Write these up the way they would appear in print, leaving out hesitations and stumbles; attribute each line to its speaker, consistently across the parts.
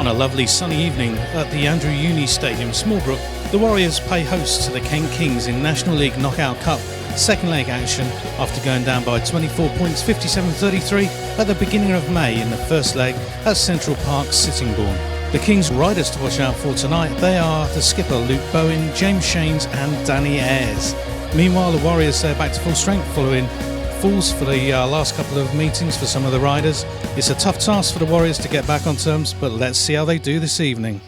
Speaker 1: On a lovely sunny evening at the Andrew Uni Stadium, Smallbrook, the Warriors pay host to the Kent Kings in National League Knockout Cup second leg action after going down by 24 points 57-33 at the beginning of May in the first leg at Central Park, Sittingbourne. The Kings' riders to watch out for tonight, they are the skipper Luke Bowen, James Shanes and Danny Ayers. Meanwhile, the Warriors are back to full strength following falls for the last couple of meetings for some of the riders. It's a tough task for the Warriors to get back on terms, but let's see how they do this evening.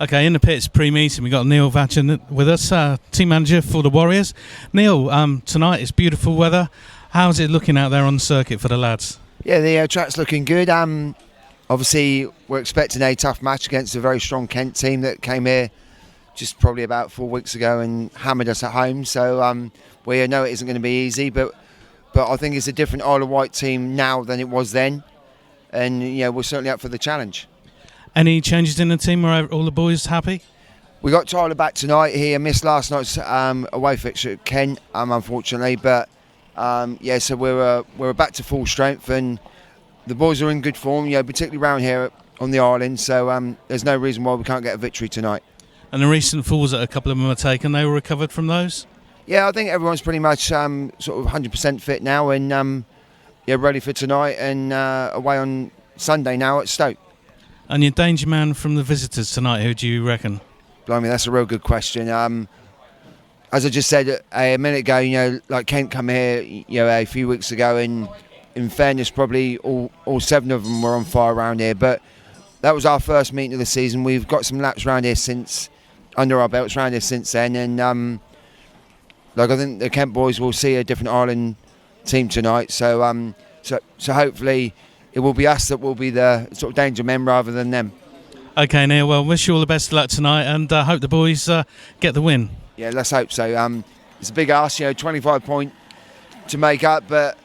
Speaker 1: Okay, in the pits pre-meeting, we've got Neil Vatcher with us, team manager for the Warriors. Neil, tonight it's beautiful weather. How's it looking out there on the circuit for the lads?
Speaker 2: Yeah, the track's looking good. Obviously, we're expecting a tough match against a very strong Kent team that came here just probably about 4 weeks ago and hammered us at home. So we know it isn't going to be easy, but I think it's a different Isle of Wight team now than it was then. And, we're certainly up for the challenge.
Speaker 1: Any changes in the team? Are all the boys happy?
Speaker 2: We got Tyler back tonight. He missed last night's away fixture at Kent, unfortunately. But, so we're back to full strength. And the boys are in good form, particularly around here on the island. So there's no reason why we can't get a victory tonight. And
Speaker 1: the recent falls that a couple of them have taken, they were recovered from those?
Speaker 2: Yeah, I think everyone's pretty much sort of 100% fit now and ready for tonight and away on Sunday now at Stoke.
Speaker 1: And your danger man from the visitors tonight, who do you reckon?
Speaker 2: Blimey, that's a real good question. As I just said a minute ago, like Kent come here, a few weeks ago, and in fairness, probably all 7 of them were on fire around here. But that was our first meeting of the season. We've got some laps around here under our belts around here since then, and I think the Kent boys will see a different Ireland team tonight. So hopefully it will be us that will be the sort of danger men rather than them.
Speaker 1: Okay, Neil. Well, wish you all the best of luck tonight, and hope the boys get the win.
Speaker 2: Yeah, let's hope so. It's a big ask, 25 point to make up, but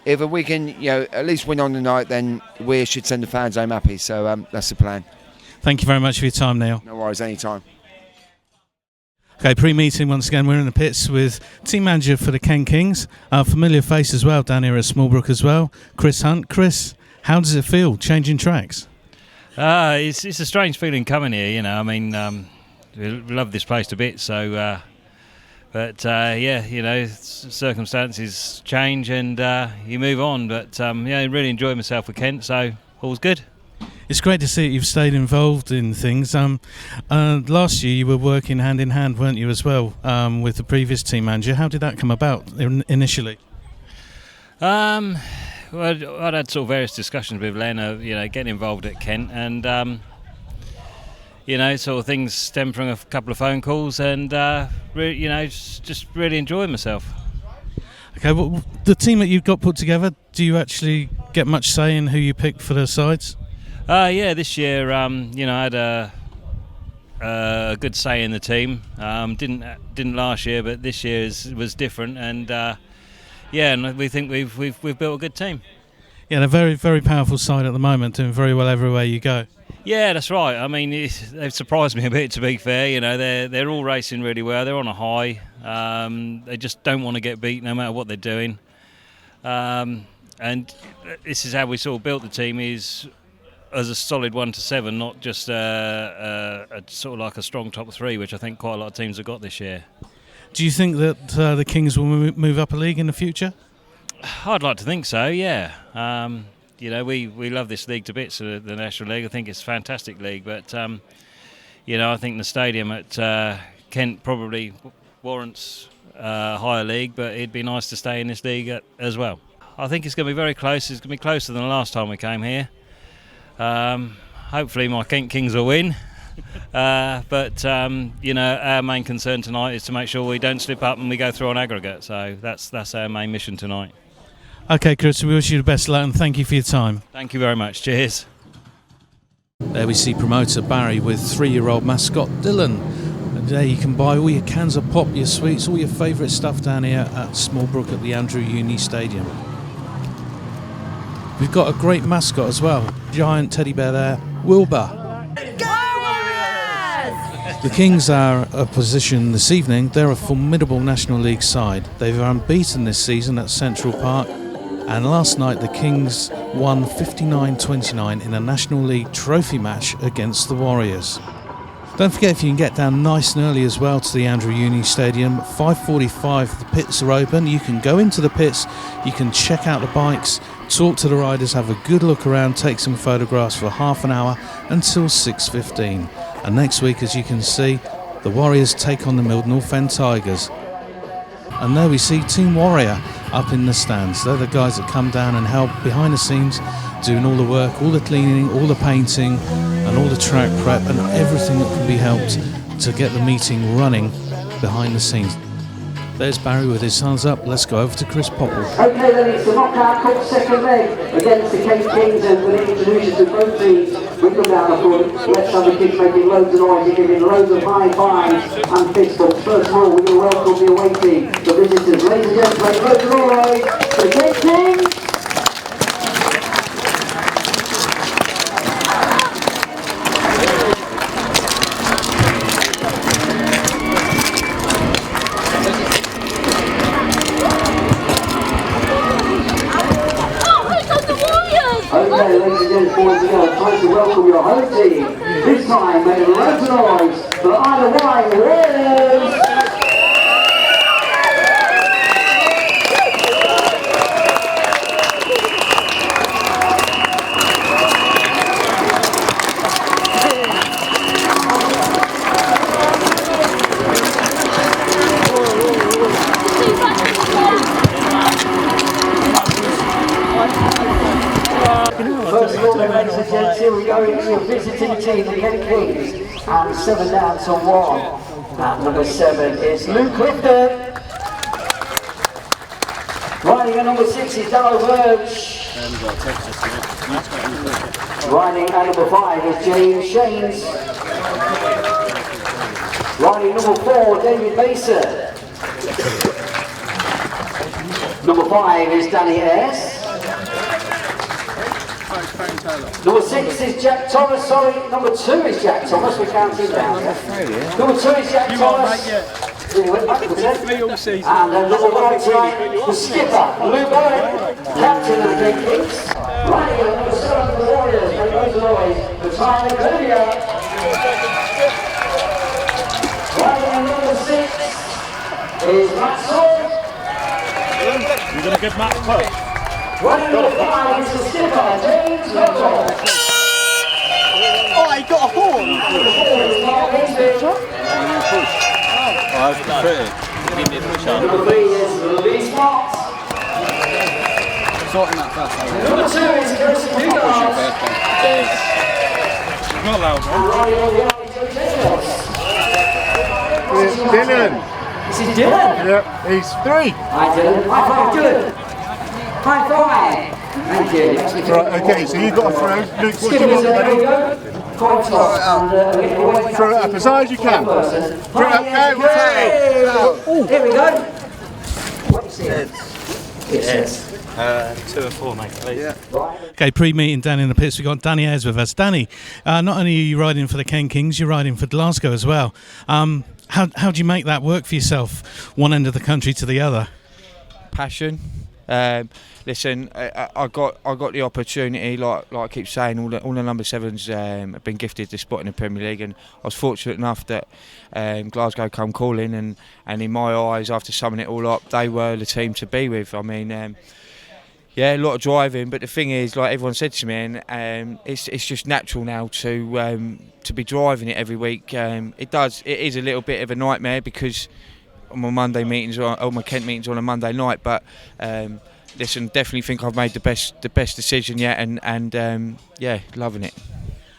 Speaker 2: if we can, at least win on the night, then we should send the fans home happy. So that's the plan.
Speaker 1: Thank you very much for your time, Neil.
Speaker 2: No worries, anytime.
Speaker 1: Okay, pre-meeting once again, we're in the pits with team manager for the Kent Kings, a familiar face as well down here at Smallbrook as well, Chris Hunt. Chris, how does it feel changing tracks?
Speaker 3: It's a strange feeling coming here, we love this place to bits, so circumstances change and you move on, but really enjoyed myself with Kent, so all's good.
Speaker 1: It's great to see that you've stayed involved in things. Last year you were working hand in hand, weren't you, as well, with the previous team manager. How did that come about initially?
Speaker 3: Well, I'd had sort of various discussions with Lena, getting involved at Kent, and sort of things stem from a couple of phone calls, and just really enjoying myself.
Speaker 1: Okay, well, the team that you've got put together, do you actually get much say in who you pick for the sides?
Speaker 3: This year, I had a good say in the team. Didn't last year, but this year was different, and and we think we've built a good team.
Speaker 1: Yeah, they're a very, very powerful side at the moment, doing very well everywhere you go.
Speaker 3: Yeah, that's right. I mean, they've surprised me a bit, to be fair. They're all racing really well. They're on a high. They just don't want to get beat no matter what they're doing. And this is how we sort of built the team, is as a solid 1 to 7, not just a sort of like a strong top 3, which I think quite a lot of teams have got this year. Do you think that the Kings will move up a league in the future? I'd like to think so, yeah. We love this league to bits, the National League. I think it's a fantastic league, but I think the stadium at Kent probably warrants a higher league, but it'd be nice to stay in this league as well. I think it's going to be very close. It's going to be closer than the last time we came here. Hopefully my Kent Kings will win. But our main concern tonight is to make sure we don't slip up and we go through on aggregate. So that's our main mission tonight. Okay, Chris, we wish you the best of luck and thank you for your time. Thank you very much. Cheers.
Speaker 1: There we see promoter Barry with 3-year-old mascot Dylan. And there you can buy all your cans of pop, your sweets, all your favourite stuff down here at Smallbrook at the Andrew Uni Stadium. We've got a great mascot as well, giant teddy bear there, Wilbur. The Kings are a position this evening. They're a formidable National League side. They're unbeaten this season at Central Park. And last night the Kings won 59-29 in a National League trophy match against the Warriors. Don't forget, if you can get down nice and early as well to the Andrew Uni Stadium, 5:45 the pits are open. You can go into the pits, you can check out the bikes, talk to the riders, have a good look around, take some photographs for half an hour until 6:15. And next week, as you can see, the Warriors take on the Mild North End Tigers. And there we see Team Warrior up in the stands. They're the guys that come down and help behind the scenes, doing all the work, all the cleaning, all the painting and all the track prep and everything that can be helped to get the meeting running behind the scenes. There's Barry with his hands up. Let's go over to Chris Popple.
Speaker 4: Okay, then it's the knockout cup second leg against the Cape Kings, and we're going to introduce you to both teams. We come down the front, let's have the kids making loads of noise and giving loads of high fives and fist bumps. First of all, we're going to welcome the away team, the visitors. Ladies and gentlemen, make loads of noise for the Cape Kings. Okay, ladies and gentlemen, boys and girls, time to welcome your home team. This time, making loads of noise for the Isle of Wight Wightlink. First of all, ladies and gents, here we go into your visiting team, the Cape Kings, and 7 down to 1. And number 7 is Luke Clifton. Riding at number 6 is Danno Verge. Riding at number 5 is James Shanes. Riding number 4, David Mason. Number 5 is Danny Ayers. Number 6 is Jack Thomas, sorry, number 2 is Jack Thomas, we're counting down. Number 2 is Jack Thomas. And then number 19, the skipper, Luke Bowen, captain of the Cape Kings. Riding at number 7 for the Warriors, make loads of noise, the time of Govier. Riding at number 6 is Saul.
Speaker 5: You've got a good match push.
Speaker 4: Running number 5 is the skipper, James Cockle.
Speaker 5: Oh, he got a horn!
Speaker 4: Number 3 is Lee Spot. Number 2 is Kelsey Dugard.
Speaker 5: Not loud,
Speaker 4: Dylan. This is Dylan.
Speaker 5: Yeah, he's 3.
Speaker 4: Hi Dylan. High five, Dylan. High five. Thank you.
Speaker 5: Right, okay, so you've got to throw. Luke, what do you
Speaker 4: Skip
Speaker 5: want,
Speaker 4: it, there we
Speaker 5: buddy?
Speaker 4: go.
Speaker 5: Throw it up as high as you can. Throw it up, go,
Speaker 4: Here we go. What's it? Yes.
Speaker 3: 2 or 4, mate, please. Yeah.
Speaker 1: Okay, pre-meeting down in the pits, we've got Danny Ayers with us. Danny, not only are you riding for the Cape Kings, you're riding for Glasgow as well. How do you make that work for yourself, one end of the country to the other?
Speaker 2: Passion. Listen, I got the opportunity, like I keep saying, all the number 7s have been gifted this spot in the Premier League, and I was fortunate enough that Glasgow come calling, and in my eyes, after summing it all up, they were the team to be with. I mean, yeah, a lot of driving, but the thing is, like everyone said to me, and it's just natural now to be driving it every week. It is a little bit of a nightmare because my Monday meetings or my Kent meetings on a Monday night, but listen, definitely think I've made the best decision yet, and yeah, loving it.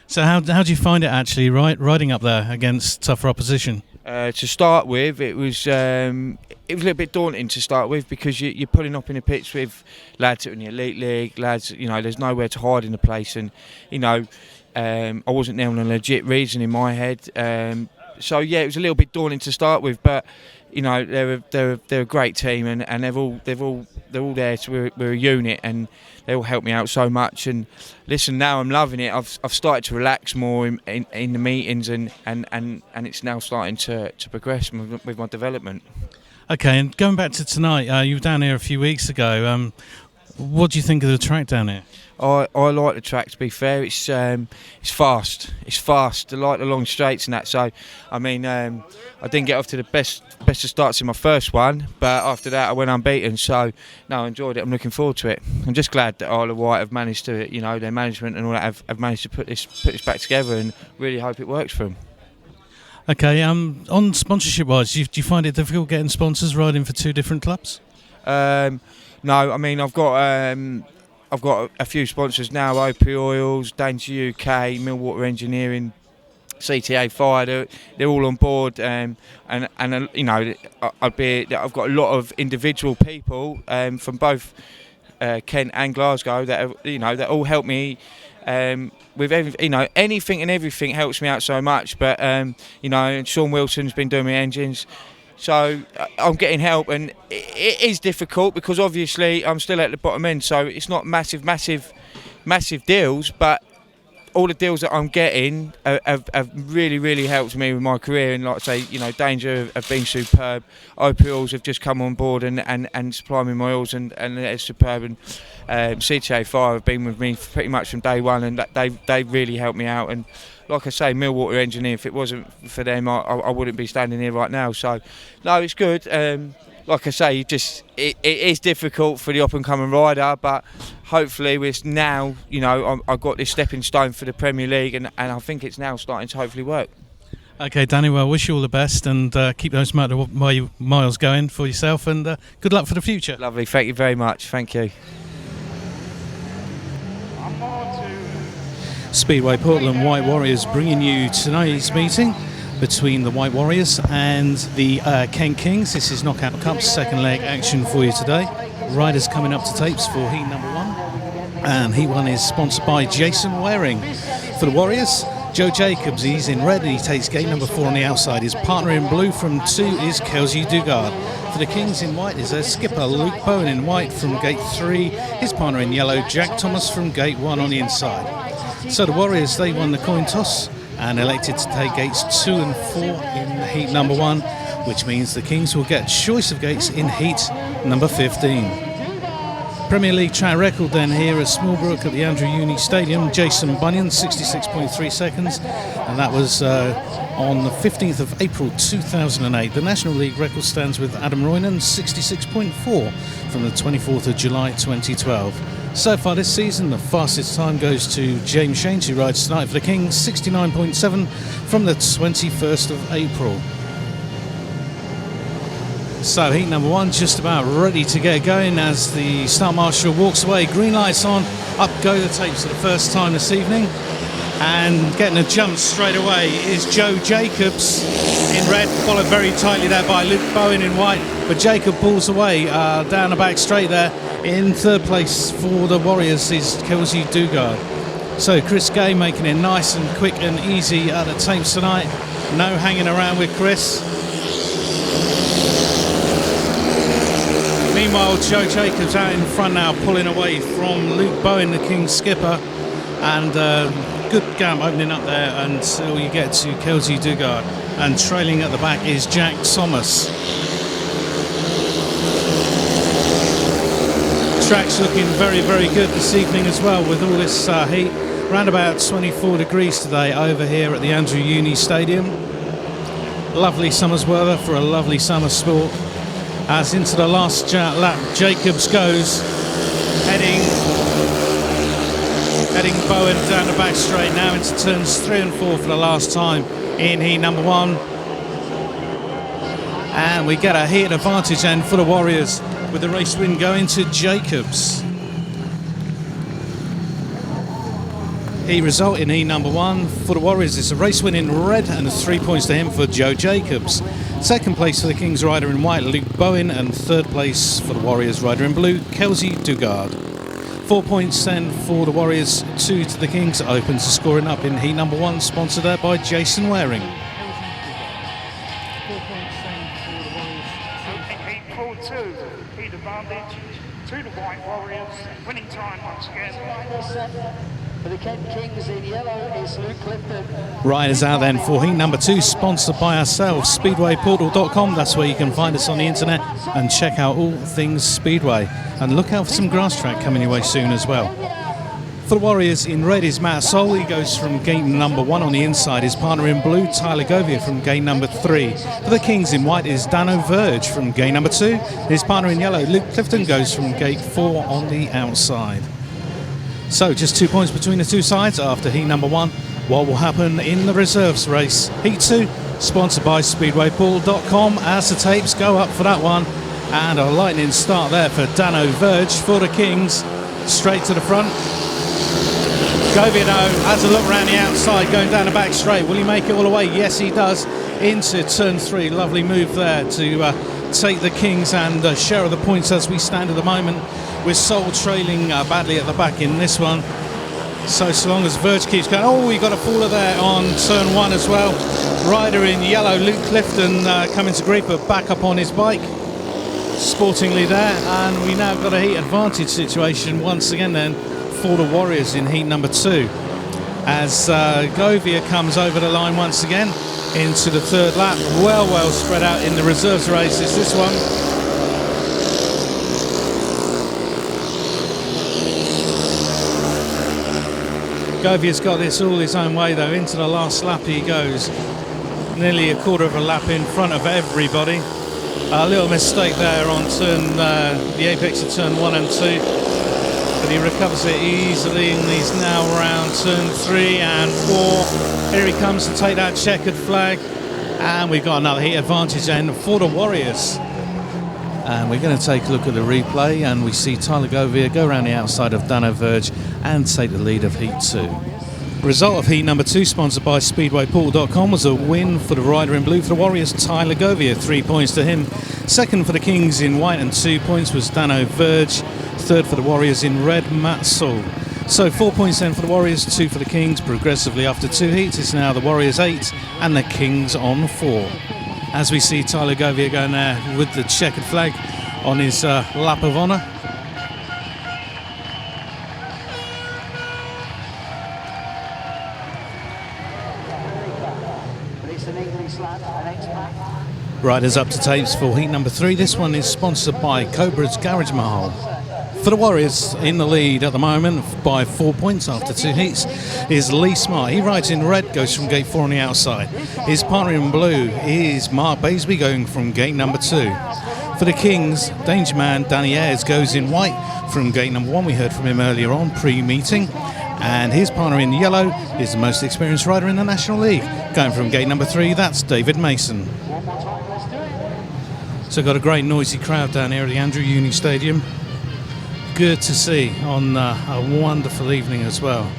Speaker 1: So how do you find it actually riding up there against tougher opposition?
Speaker 2: To start with, it was a little bit daunting to start with because you're pulling up in the pits with lads that are in the Elite League, lads, you know, there's nowhere to hide in the place, and you know, I wasn't there on a legit reason in my head. So yeah, it was a little bit daunting to start with, but you know, they're a great team, and they're all there. So we're a unit, and they all help me out so much. And listen, now I'm loving it. I've started to relax more in the meetings, and it's now starting to progress with my development.
Speaker 1: Okay, and going back to tonight, you were down here a few weeks ago. What do you think of the track down here?
Speaker 6: I like the track, to be fair. It's fast. It's fast. I like the long straights and that. So, I mean, I didn't get off to the best of starts in my first one, but after that I went unbeaten. So, no, I enjoyed it. I'm looking forward to it. I'm just glad that Isle of Wight have managed to, you know, their management and all that have managed to put this back together, and really hope it works for them.
Speaker 1: Okay, on sponsorship-wise, do you find it difficult getting sponsors riding for two different clubs?
Speaker 6: No, I mean, I've got a few sponsors now: R.I.P Oils, Danger UK, Millwater Engineering, CTA Fire. They're all on board, and you know, I've got a lot of individual people from both Kent and Glasgow that all help me. With anything and everything helps me out so much. But and Sean Wilson's been doing my engines. So I'm getting help, and it is difficult because obviously I'm still at the bottom end, so it's not massive deals, but all the deals that I'm getting have really helped me with my career. And like I say, Danger have been superb. OPLs have just come on board and supply me my oils, and it's superb. And CTA Fire have been with me pretty much from day one, and they really helped me out. And like I say, Millwater Engineering, if it wasn't for them, I wouldn't be standing here right now. So, no, it's good. Like I say, it is difficult for the up-and-coming rider, but hopefully we're now, I've got this stepping stone for the Premier League, and I think it's now starting to hopefully work.
Speaker 1: Okay, Danny, well, I wish you all the best, and keep those miles going for yourself, and good luck for the future.
Speaker 6: Lovely, thank you very much, thank you.
Speaker 1: Speedway Portland Wight Warriors bringing you tonight's meeting between the Wight Warriors and the Kent Kings. This is Knockout Cup's second leg action for you today. Riders coming up to tapes for heat number 1, and heat 1 is sponsored by Jason Waring. For the Warriors, Joe Jacobs, he's in red and he takes gate number 4 on the outside. His partner in blue from 2 is Kelsey Dugard. For the Kings in white is their skipper Luke Bowen in white from gate 3. His partner in yellow, Jack Thomas, from gate 1 on the inside. So the Warriors, they won the coin toss and elected to take gates 2 and 4 in heat number 1, which means the Kings will get choice of gates in heat number 15. Premier League track record then here at Smallbrook at the Andrew Uni Stadium. Jason Bunyan, 66.3 seconds, and that was on the 15th of April 2008. The National League record stands with Adam Roynan, 66.4 from the 24th of July 2012. So far this season, the fastest time goes to James Shanes, who rides tonight for the Kings, 69.7 from the 21st of April. So heat number 1 just about ready to get going as the Star Marshal walks away. Green lights on, up go the tapes for the first time this evening. And getting a jump straight away is Joe Jacobs in red, followed very tightly there by Luke Bowen in white. But Jacob pulls away down the back straight there. In third place for the Warriors is Kelsey Dugard. So Chris Gay making it nice and quick and easy at the tapes tonight. No hanging around with Chris. Meanwhile, Joe Jacobs out in front now, pulling away from Luke Bowen, the King's skipper. And good gap opening up there until you get to Kelsey Dugard. And trailing at the back is Jack Thomas. Track's looking very good this evening as well, with all this heat. Around about 24 degrees today over here at the Andrew Uni Stadium. Lovely summer's weather for a lovely summer sport. As into the last lap, Jacobs goes, heading Bowen down the back straight now into turns 3 and 4 for the last time in heat number 1. And we get a heat advantage then for the Warriors, with the race win going to Jacobs. Heat result in heat number 1 for the Warriors is a race win in red and 3 points to him for Joe Jacobs. Second place for the Kings rider in white, Luke Bowen, and third place for the Warriors rider in blue, Kelsey Dugard. 4 points then for the Warriors, 2 to the Kings. Opens the scoring up in heat number 1, sponsored there by Jason Waring.
Speaker 7: Heat 4-2, heat advantage to the Wight Warriors. Winning time once again.
Speaker 4: For the Kent Kings in yellow is Luke Clifton.
Speaker 1: Riders out then for heat number 2, sponsored by ourselves, speedwayportal.com. That's where you can find us on the internet and check out all things Speedway. And look out for some grass track coming your way soon as well. For the Warriors in red is Saul. He goes from gate number 1 on the inside. His partner in blue, Tyler Govier, from gate number 3. For the Kings in white is Danno Verge from gate number 2. His partner in yellow, Luke Clifton, goes from gate 4 on the outside. So just 2 points between the two sides after heat number 1. What will happen in the reserves race? Heat 2, sponsored by speedwaypool.com, as the tapes go up for that one. And a lightning start there for Danno Verge for the Kings. Straight to the front. Govier has a look around the outside, going down the back straight. Will he make it all the way? Yes, he does. Into turn 3. Lovely move there to take the Kings and share of the points as we stand at the moment, with Saul trailing badly at the back in this one. So long as Verge keeps going. Oh, we got a faller there on turn 1 as well. Rider in yellow, Luke Clifton, coming to grief, but back up on his bike sportingly there. And we now got a heat advantage situation once again then for the Warriors in heat number 2, as Govier comes over the line once again into the third lap. Well spread out in the reserves race is this one. Govier's got this all his own way though. Into the last lap he goes, nearly a quarter of a lap in front of everybody. A little mistake there on turn the apex of turn 1 and 2. But he recovers it easily, and he's now around turn 3 and 4. Here he comes to take that checkered flag, and we've got another heat advantage then for the Warriors. And we're going to take a look at the replay, and we see Tyler Govier go around the outside of Danno Verge and take the lead of heat 2. Result of heat number 2, sponsored by speedwaypool.com, was a win for the rider in blue for the Warriors, Tyler Govier, 3 points to him. Second for the Kings in white and 2 points was Danno Verge. Third for the Warriors in red, Saul. So 4 points then for the Warriors, 2 for the Kings. Progressively after 2 heats, it's now the Warriors 8 and the Kings on 4. As we see Tyler Govier going there with the checkered flag on his lap of honour. Riders up to tapes for heat number 3. This one is sponsored by Cobra's Garage Mahal. For the Warriors in the lead at the moment by 4 points after 2 heats is Lee Smart. He rides in red, goes from gate 4 on the outside. His partner in blue is Mark Baseby, going from gate number 2. For the Kings, Danger Man Danny Ayers goes in white from gate number 1. We heard from him earlier on pre-meeting. And his partner in yellow is the most experienced rider in the National League, going from gate number 3. That's David Mason. So got a great noisy crowd down here at the Andrew Uni Stadium. Good to see on a wonderful evening as well.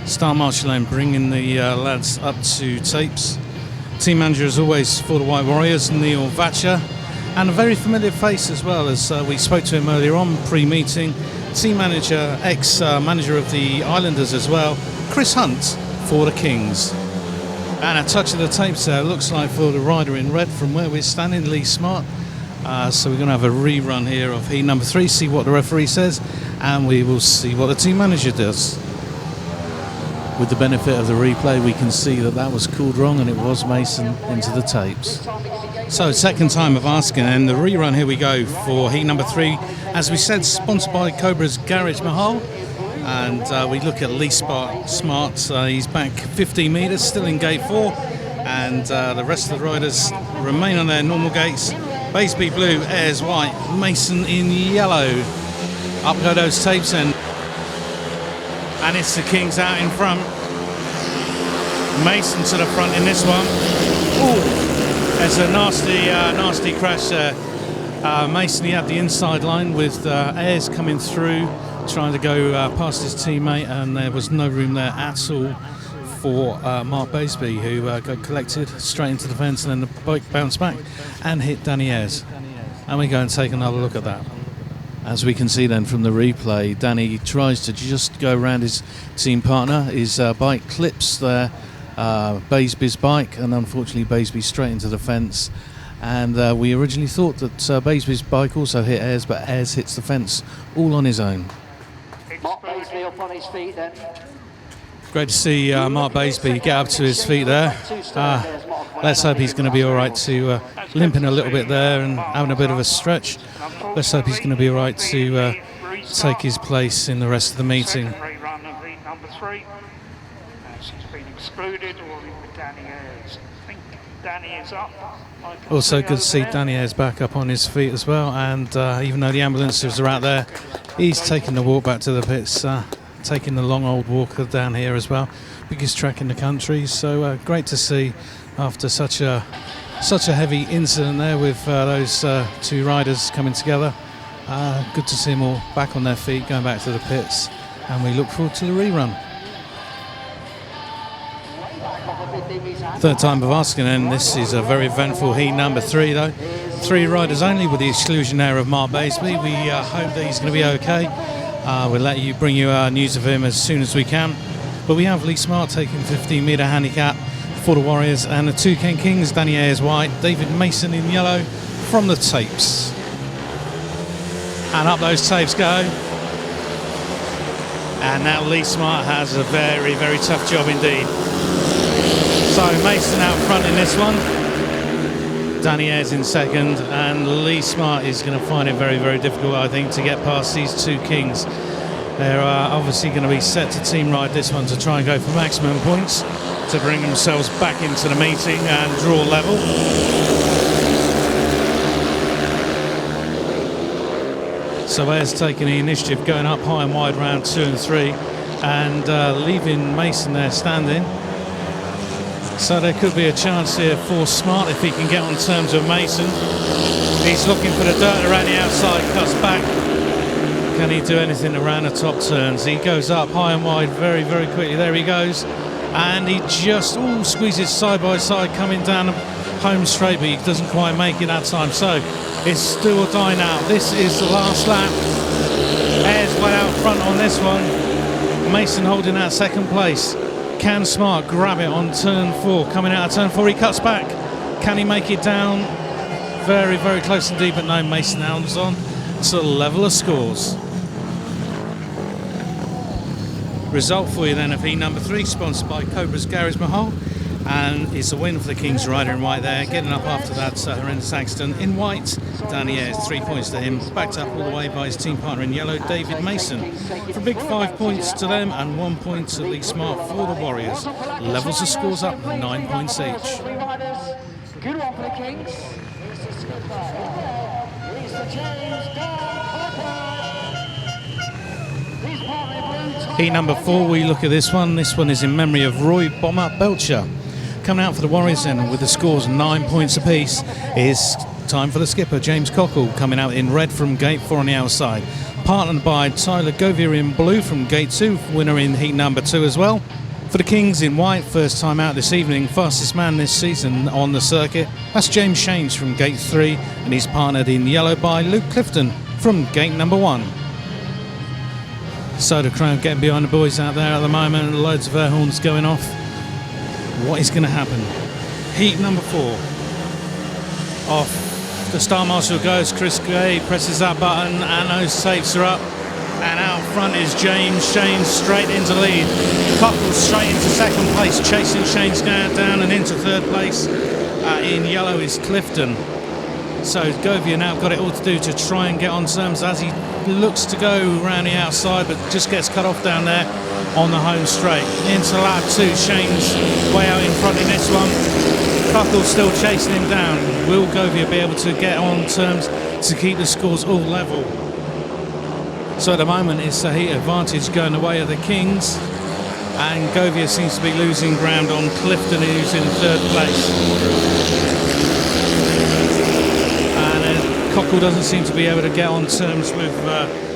Speaker 1: Star Marshall Lane bringing the lads up to tapes. Team manager as always for the Wight Warriors, Neil Vatcher, and a very familiar face as well, as we spoke to him earlier on pre-meeting. Team manager, ex-manager of the Islanders as well, Chris Hunt for the Kings. And a touch of the tapes there, looks like for the rider in red from where we're standing, Lee Smart. So we're going to have a rerun here of heat number 3, see what the referee says, and we will see what the team manager does. With the benefit of the replay, we can see that that was called wrong, and it was Mason into the tapes. So second time of asking, and the rerun, here we go for heat number 3. As we said, sponsored by Cobra's Garage Mahal. And we look at Lee Smart. He's back 15 metres, still in gate 4. And the rest of the riders remain on their normal gates. Baseby blue, Ayers white, Mason in yellow. Up go those tapes in. And it's the Kings out in front. Mason to the front in this one. Ooh, there's a nasty crash there. Mason, he had the inside line with Ayers coming through, trying to go past his teammate, and there was no room there at all for Mark Baseby, who got collected straight into the fence, and then the bike bounced back and hit Danny Ayers. And we go and take another look at that. As we can see then from the replay, Danny tries to just go around his team partner. His bike clips there, Baseby's bike, and unfortunately Baseby straight into the fence. And we originally thought that Baseby's bike also hit Ayers, but Ayers hits the fence all on his own.
Speaker 4: Mark Baseby up on his feet then.
Speaker 1: Great to see Mark Baseby get up to his feet there. Let's hope he's going to be all right to limping a little bit there and having a bit of a stretch. Let's hope he's going to be all right to take his place in the rest of the meeting.
Speaker 7: Rerun of heat number 3. She's been excluded, or with Danny Ayers. I think Danny is up.
Speaker 1: Also good to see Danny Ayers back up on his feet as well, and even though the ambulances are out there, he's taking the walk back to the pits, taking the long old walk down here as well. Biggest track in the country, so great to see after such a heavy incident there with those two riders coming together. Good to see them all back on their feet, going back to the pits, and we look forward to the rerun. Third time of asking, and this is a very eventful heat number 3 though. 3 riders only, with the exclusion there of Mark Baseby. We hope that he's going to be okay. We'll bring you news of him as soon as we can. But we have Lee Smart taking 15-metre handicap for the Warriors, and the 2 Kent Kings, Danny Ayers white, David Mason in yellow from the tapes. And up those tapes go. And now Lee Smart has a very, very tough job indeed. So Mason out front in this one, Danny Ayers in second, and Lee Smart is going to find it very, very difficult, I think, to get past these 2 Kings. They're obviously going to be set to team ride this one to try and go for maximum points to bring themselves back into the meeting and draw level. So Ayers taking the initiative, going up high and wide round 2 and 3, and leaving Mason there standing. So there could be a chance here for Smart if he can get on terms with Mason. He's looking for the dirt around the outside, cuts back. Can he do anything around the top turns? He goes up high and wide very, very quickly. There he goes. And he just squeezes side by side coming down home straight, but he doesn't quite make it that time. So it's still or die now. This is the last lap. Ayers way out front on this one. Mason holding that second place. Can Smart grab it on turn 4? Coming out of turn 4, he cuts back. Can he make it down? Very, very close indeed, but no, Mason hounds on to the level of scores. Result for you then of heat number 3, sponsored by Cobra's Garage Mahal, and it's a win for the Kings rider in white there. Getting up after that, horrendous accident in white. Danny Ayers, 3 points to him, backed up all the way by his team partner in yellow, David Mason. For a big 5 points to them and 1 point to Lee Smart for the Warriors. Levels the scores up, 9 points each.
Speaker 5: Good one for the Kings. Here's the skipper. Here's the James
Speaker 1: Heat number 4, we look at this one. This one is in memory of Roy Bomber Belcher. Coming out for the Warriors then with the scores 9 points apiece is time for the skipper, James Cockle, coming out in red from gate 4 on the outside. Partnered by Tyler Govier in blue from gate 2, winner in heat number 2 as well. For the Kings in white, first time out this evening, fastest man this season on the circuit. That's James Shanes from gate 3, and he's partnered in yellow by Luke Clifton from gate number 1. So the crowd getting behind the boys out there at the moment, loads of air horns going off. What is going to happen? Heat number 4. Off the Star Marshal goes, Chris Gray presses that button and those tapes are up. And out front is James Shanes straight into lead. Cockle straight into second place, chasing Shanes down and into third place. In yellow is Clifton. So Govier now got it all to do to try and get on terms as he looks to go around the outside, but just gets cut off down there on the home straight. Into lap 2, Shanes way out in front in this one. Cockle still chasing him down. Will Govier be able to get on terms to keep the scores all level? So at the moment it's a heat advantage going the way of the Kings, and Govier seems to be losing ground on Clifton, who's in third place. Cockle doesn't seem to be able to get on terms with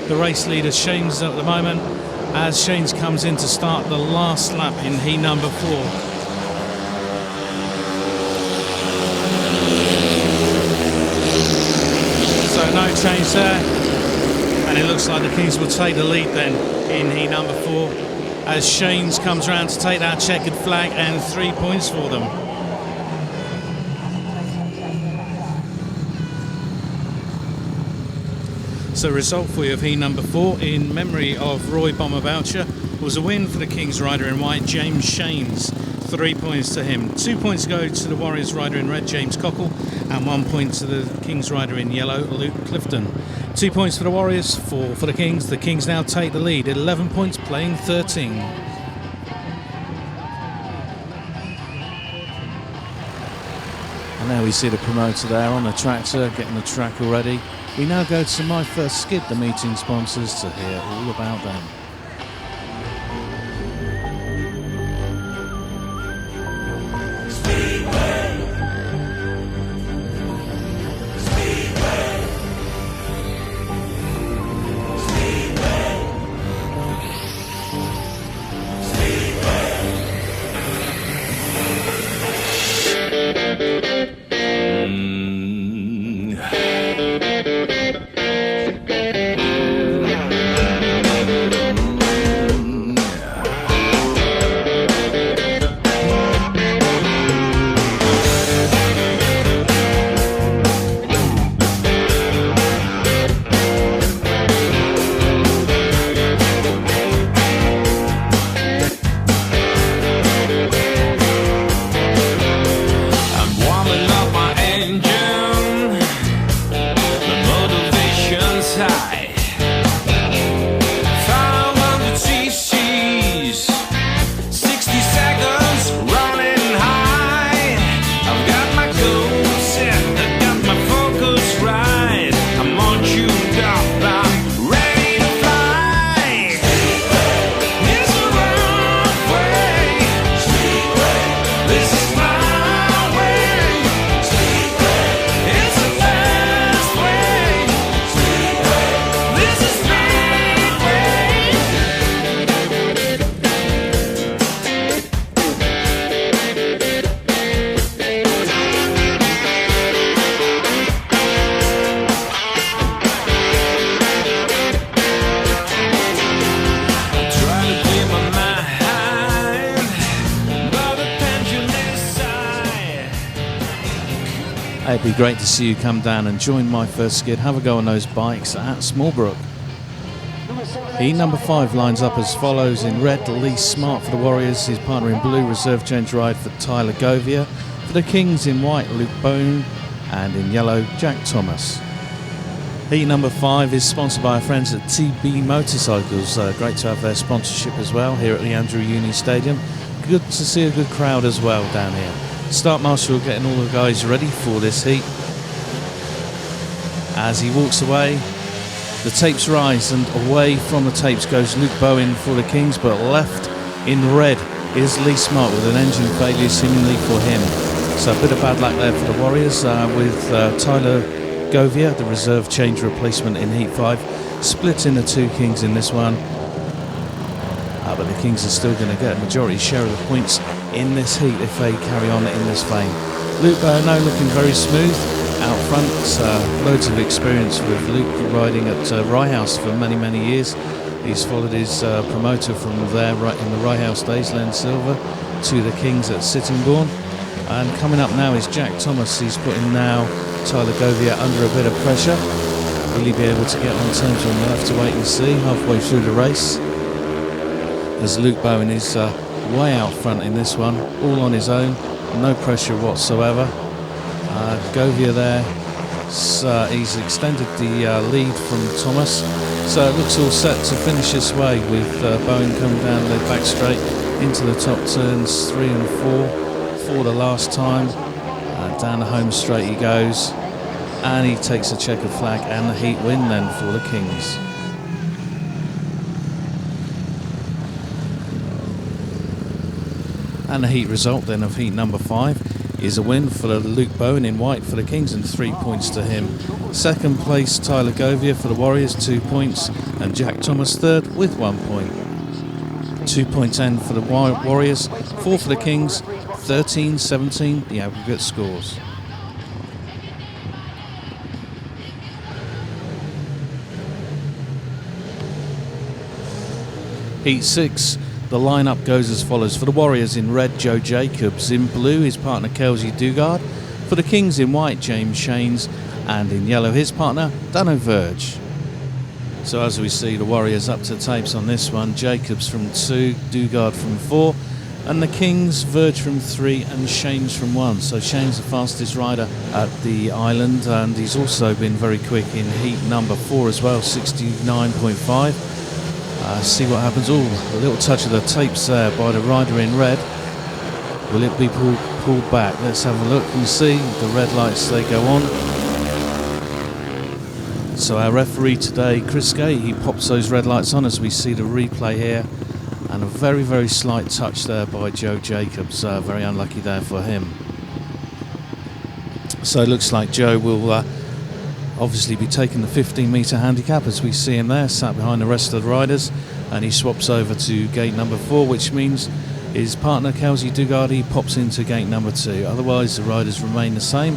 Speaker 1: the race leader Shanes at the moment, as Shanes comes in to start the last lap in heat number 4. So no change there, and it looks like the Kings will take the lead then in heat number 4 as Shanes comes around to take that checkered flag, and 3 points for them. So result for you of heat number 4 in memory of Roy Bomber Vatcher was a win for the King's rider in white, James Shanes. 3 points to him. 2 points go to the Warriors rider in red, James Cockle, and 1 point to the King's rider in yellow, Luke Clifton. 2 points for the Warriors, 4 for the Kings. The Kings now take the lead, 11 points playing 13. And now we see the promoter there on the tractor, getting the track already. We now go to My First Skid, the meeting sponsors, to hear all about them. It'd be great to see you come down and join My First Skid. Have a go on those bikes at Smallbrook. Heat number 5 lines up as follows. In red, Lee Smart for the Warriors. His partner in blue, reserve change ride for Tyler Govier. For the Kings in white, Luke Bowen. And in yellow, Jack Thomas. Heat number 5 is sponsored by our friends at TB Motorcycles. Great to have their sponsorship as well here at the Andrew Uni Stadium. Good to see a good crowd as well down here. Start Marshal getting all the guys ready for this heat. As he walks away, the tapes rise, and away from the tapes goes Luke Bowen for the Kings, but left in red is Lee Smart with an engine failure seemingly for him. So a bit of bad luck there for the Warriors with Tyler Govier, the reserve change replacement in Heat 5, splitting the 2 Kings in this one. But the Kings are still going to get a majority share of the points in this heat if they carry on in this vein. Luke Bowen looking very smooth out front. Loads of experience with Luke riding at Rye House for many, many years. He's followed his promoter from there right in the Rye House days, Len Silver, to the Kings at Sittingbourne. And coming up now is Jack Thomas. He's putting now Tyler Govier under a bit of pressure. Will he be able to get on terms? We'll have to wait and see halfway through the race, as Luke Bowen is way out front in this one, all on his own, no pressure whatsoever. Govier there, he's extended the lead from Thomas, so it looks all set to finish this way with Bowen coming down the back straight into the top turns 3 and 4 for the last time. Down the home straight he goes, and he takes a checkered flag and the heat win then for the Kings. And the heat result then of heat number 5 is a win for Luke Bowen in white for the Kings and 3 points to him. Second place Tyler Govier for the Warriors, 2 points, and Jack Thomas third with 1 point. 2 points end for the Warriors, 4 for the Kings, 13-17 the aggregate scores. Heat 6. The lineup goes as follows. For the Warriors in red, Joe Jacobs. In blue, his partner Kelsey Dugard. For the Kings in white, James Shanes. And in yellow, his partner, Danno Verge. So as we see, the Warriors up to tapes on this one. Jacobs from 2, Dugard from 4, and the Kings Verge from 3 and Shane's from 1. So Shane's the fastest rider at the island, and he's also been very quick in heat number 4 as well, 69.5. See what happens. Oh, a little touch of the tapes there by the rider in red. Will it be pulled back? Let's have a look and see. The red lights, they go on. So our referee today, Chris Gay, he pops those red lights on as we see the replay here. And a very, very slight touch there by Joe Jacobs. Very unlucky there for him. So it looks like Joe will obviously be taking the 15-metre handicap as we see him there, sat behind the rest of the riders. And he swaps over to gate number 4, which means his partner Kelsey Dugard, he pops into gate number 2. Otherwise the riders remain the same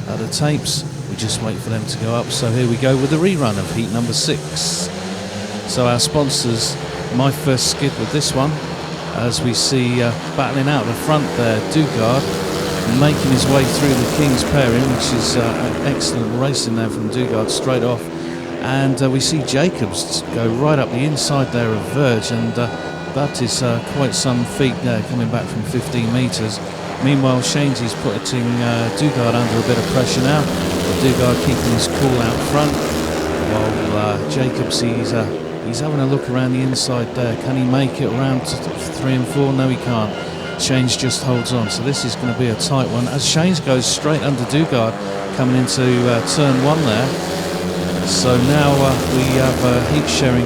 Speaker 1: at the tapes. We just wait for them to go up. So here we go with the rerun of heat number 6. So our sponsors, My First Skid with this one, as we see battling out the front there, Dugard making his way through the King's pairing, which is an excellent racing there from Dugard straight off. And we see Jacobs go right up the inside there of Verge, and that is quite some feat there, coming back from 15 metres. Meanwhile, Shanesy's putting Dugard under a bit of pressure now. Dugard keeping his cool out front, while Jacobs, he's having a look around the inside there. Can he make it around to 3 and 4? No, he can't. Shane's just holds on, so this is going to be a tight one as Shane's goes straight under Dugard coming into turn 1 there. So now we have heat sharing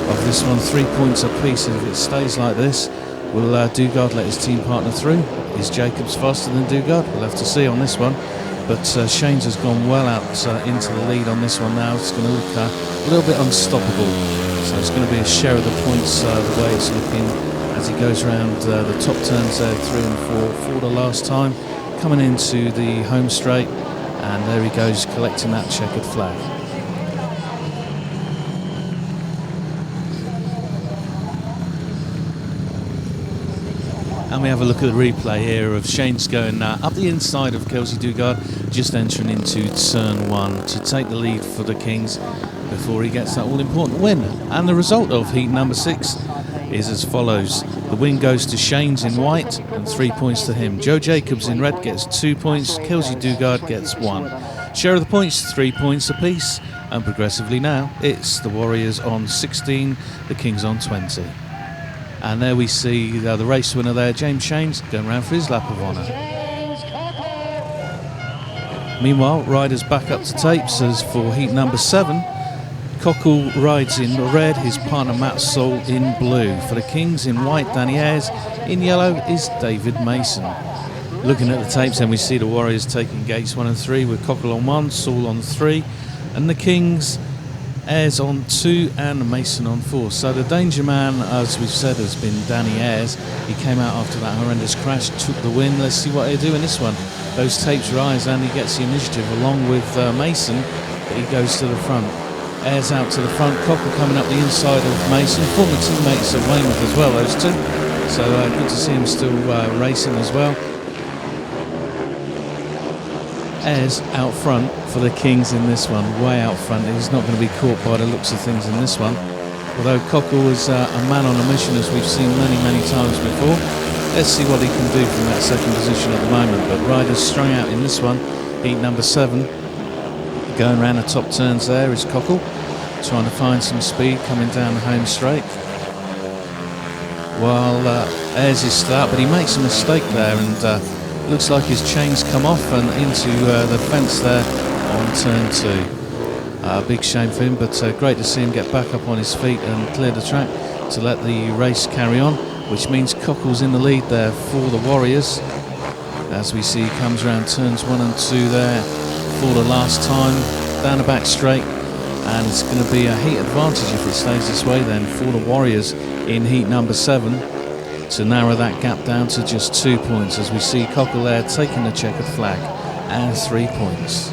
Speaker 1: of this one, 3 points apiece. If it stays like this, will Dugard let his team partner through? Is Jacobs faster than Dugard? We'll have to see on this one. But Shane's has gone well out into the lead on this one now. It's going to look a little bit unstoppable. So it's going to be a share of the points the way it's looking as he goes around the top turns there, 3 and 4 for the last time. Coming into the home straight, and there he goes collecting that checkered flag. And we have a look at the replay here of Shane's going up the inside of Kelsey Dugard, just entering into turn 1 to take the lead for the Kings before he gets that all-important win. And the result of heat number 6 is as follows. The win goes to Shane's in white and 3 points to him. Joe Jacobs in red gets 2 points, Kelsey Dugard gets 1. Share of the points, 3 points apiece, and progressively now it's the Warriors on 16, the Kings on 20. And there we see the race winner there, James Shane's, going round for his lap of honour. Meanwhile, riders back up to tapes as for heat number 7. Cockle rides in red, his partner Matt Saul in blue. For the Kings in white, Danny Ayers. In yellow is David Mason. Looking at the tapes, then we see the Warriors taking gates 1 and 3 with Cockle on 1, Saul on 3, and the Kings, Ayers on 2 and Mason on 4. So the danger man, as we've said, has been Danny Ayers. He came out after that horrendous crash, took the win. Let's see what he'll do in this one. Those tapes rise and he gets the initiative along with Mason, but he goes to the front. Ayers out to the front, Cockle coming up the inside of Mason. Former teammates of Weymouth as well, those two. So good to see him still racing as well. Ayers out front for the Kings in this one, way out front. He's not going to be caught by the looks of things in this one. Although Cockle is a man on a mission, as we've seen many, many times before. Let's see what he can do from that second position at the moment. But riders strung out in this one, heat number 7. Going around the top turns there is Cockle, trying to find some speed coming down the home straight. While Ayers is still out, but he makes a mistake there, and looks like his chain's come off and into the fence there on turn 2. Big shame for him, but great to see him get back up on his feet and clear the track to let the race carry on, which means Cockle's in the lead there for the Warriors. As we see, he comes around turns 1 and 2 there for the last time, down the back straight, and it's going to be a heat advantage if it stays this way then for the Warriors in heat number 7 to narrow that gap down to just 2 points, as we see Cockle there taking the checkered flag and 3 points.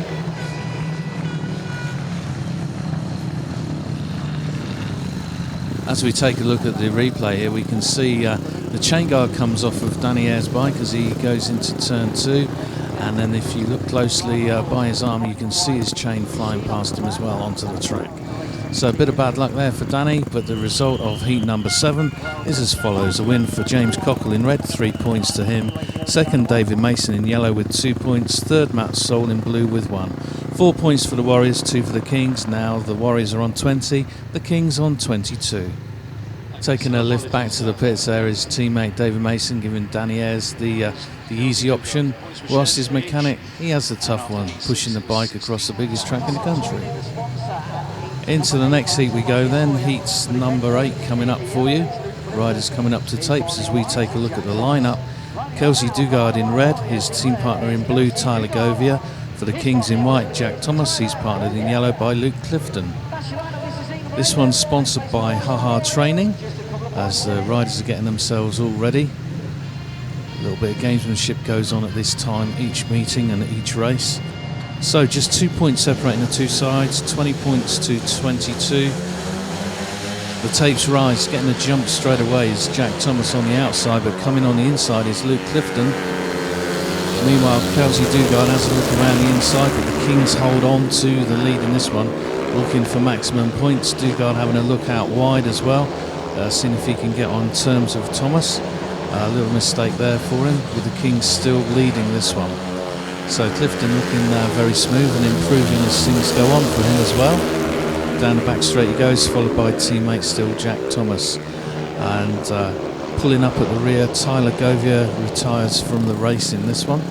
Speaker 1: As we take a look at the replay here, we can see the chain guard comes off of Danny Ayers' bike as he goes into turn 2, and then if you look closely by his arm, you can see his chain flying past him as well onto the track. So a bit of bad luck there for Danny, but the result of heat number 7 is as follows. A win for James Cockle in red, 3 points to him. Second, David Mason in yellow with 2 points. Third, Matt Saul in blue with 1. 4 points for the Warriors, 2 for the Kings. Now the Warriors are on 20, the Kings on 22. Taking a lift back to the pits there is teammate David Mason, giving Danny Ayers the easy option, whilst his mechanic, he has the tough one, pushing the bike across the biggest track in the country. Into the next heat we go then, heats number 8 coming up for you. Riders coming up to tapes as we take a look at the lineup. Kelsey Dugard in red, his team partner in blue, Tyler Govier. For the Kings in white, Jack Thomas, he's partnered in yellow by Luke Clifton. This one's sponsored by Haha Training, as the riders are getting themselves all ready. A little bit of gamesmanship goes on at this time, each meeting and each race. So just 2 points separating the two sides, 20 points to 22. The tapes rise, getting a jump straight away is Jack Thomas on the outside, but coming on the inside is Luke Clifton. Meanwhile, Kelsey Dugard has a look around the inside, but the Kings hold on to the lead in this one, looking for maximum points. Dugard having a look out wide as well, seeing if he can get on terms of Thomas. A little mistake there for him, with the Kings still leading this one. So Clifton looking very smooth and improving as things go on for him as well. Down the back straight he goes, followed by teammate still Jack Thomas. And pulling up at the rear, Tyler Govier retires from the race in this one.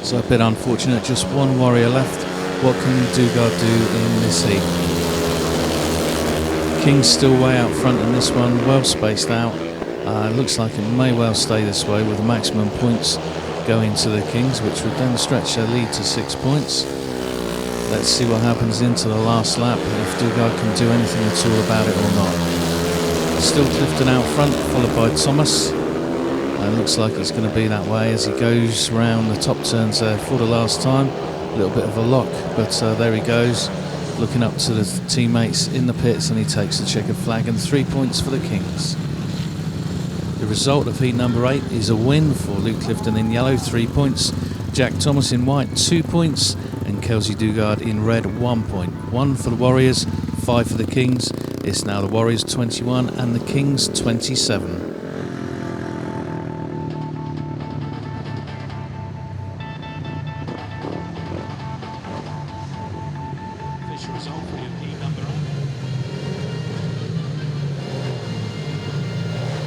Speaker 1: So a bit unfortunate, just one warrior left. What can Dugard do in this heat? King's still way out front in this one, well spaced out. Looks like it may well stay this way with the maximum points going to the Kings, which would then stretch their lead to 6 points. Let's see what happens into the last lap, if Dugard can do anything at all about it or not. Still Clifton out front, followed by Thomas. Looks like it's going to be that way as he goes round the top turns there for the last time. A little bit of a lock, but there he goes, looking up to the teammates in the pits, and he takes the checkered flag and 3 points for the Kings. The result of heat number 8 is a win for Luke Clifton in yellow, 3 points. Jack Thomas in white, 2 points. And Kelsey Dugard in red, 1 point. 1 for the Warriors, 5 for the Kings. It's now the Warriors 21 and the Kings 27.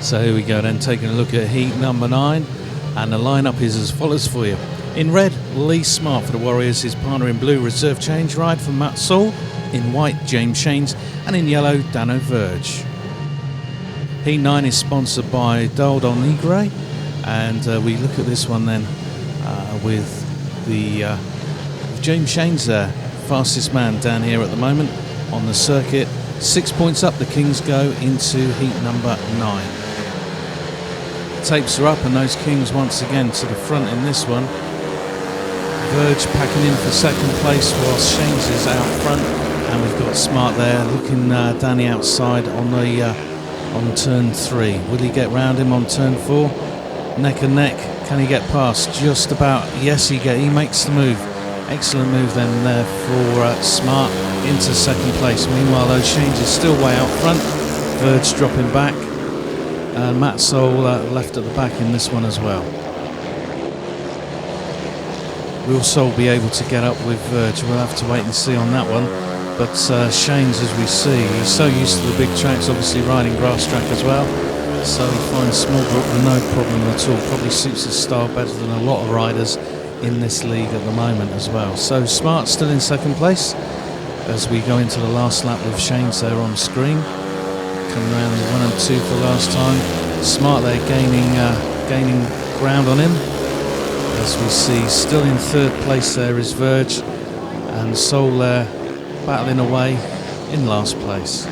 Speaker 1: So here we go then, taking a look at heat number 9, and the lineup is as follows for you. In red, Lee Smart for the Warriors, his partner in blue, reserve change ride for Matt Saul. In white, James Shanes, and in yellow, Danno Verge. Heat 9 is sponsored by Daldo Nigre, and we look at this one then with the James Shanes there, fastest man down here at the moment on the circuit. 6 points up, the Kings go into heat number 9. Tapes are up and those Kings once again to the front in this one. Verge packing in for second place whilst Shanes is out front, and we've got Smart there looking Danny outside on turn 3. Will he get round him on turn 4? Neck and neck, can he get past? Just about, yes he makes the move. Excellent move then there for Smart into second place. Meanwhile though, Shanes is still way out front, Verge dropping back. And Matt Saul left at the back in this one as well. Will Saul be able to get up with Verge? We'll have to wait and see on that one. But Shanes, as we see, he's so used to the big tracks, obviously riding grass track as well. So he finds Smallbrook with no problem at all. Probably suits his style better than a lot of riders in this league at the moment as well. So Smart still in second place as we go into the last lap with Shanes there on screen. Coming around in 1 and 2 for last time. Smart there gaining ground on him. As we see, still in third place there is Verge, and Saul there battling away in last place.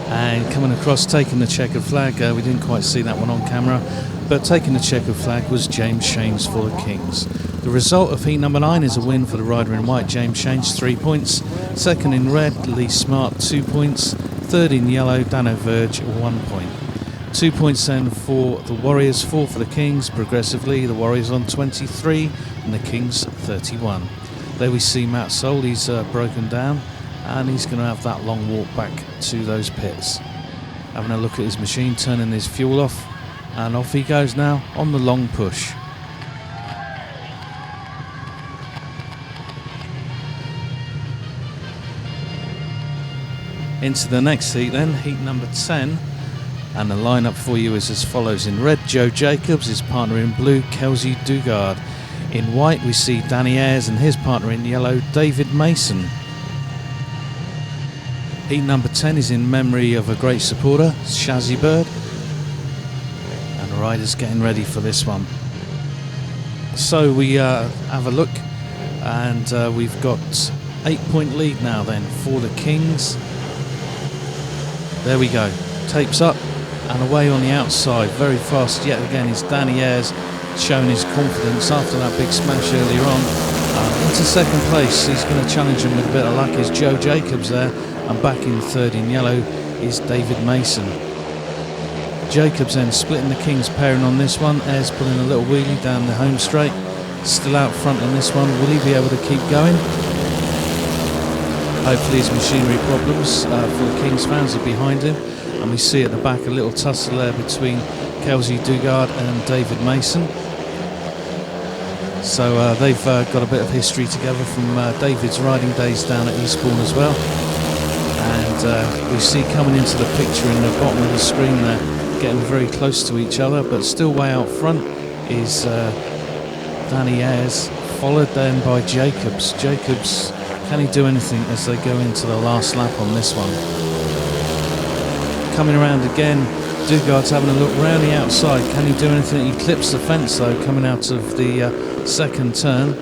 Speaker 1: And coming across, taking the checkered flag, we didn't quite see that one on camera, but taking the checkered flag was James Shanes for the Kings. The result of heat number 9 is a win for the rider in white, James Shanes, 3 points. Second in red, Lee Smart, 2 points. Third in yellow, Danno Verge, 1 point. 2 points then for the Warriors, 4 for the Kings. Progressively, the Warriors on 23 and the Kings 31. There we see Matt Saul, he's broken down, and he's going to have that long walk back to those pits. Having a look at his machine, turning his fuel off, and off he goes now on the long push. Into the next heat then, heat number 10, and the lineup for you is as follows. In red, Joe Jacobs, his partner in blue, Kelsey Dugard. In white we see Danny Ayers and his partner in yellow, David Mason. Heat number 10 is in memory of a great supporter, Shazzy Bird, and the riders getting ready for this one. So we have a look, and we've got 8-point lead now then for the Kings. There we go, tapes up and away on the outside, very fast yet again is Danny Ayers, showing his confidence after that big smash earlier on. Into second place, he's going to challenge him with a bit of luck, is Joe Jacobs there, and back in third in yellow is David Mason. Jacobs then splitting the Kings pairing on this one. Ayers pulling a little wheelie down the home straight, still out front in this one. Will he be able to keep going? Hopefully his machinery problems for the Kings fans are behind him, and we see at the back a little tussle there between Kelsey Dugard and David Mason. So they've got a bit of history together from David's riding days down at Eastbourne as well. And we see coming into the picture in the bottom of the screen there, getting very close to each other, but still way out front is Danny Ayers, followed then by Jacobs. Jacobs, can he do anything as they go into the last lap on this one? Coming around again, Dugard's having a look round the outside. Can he do anything? He clips the fence though, coming out of the second turn.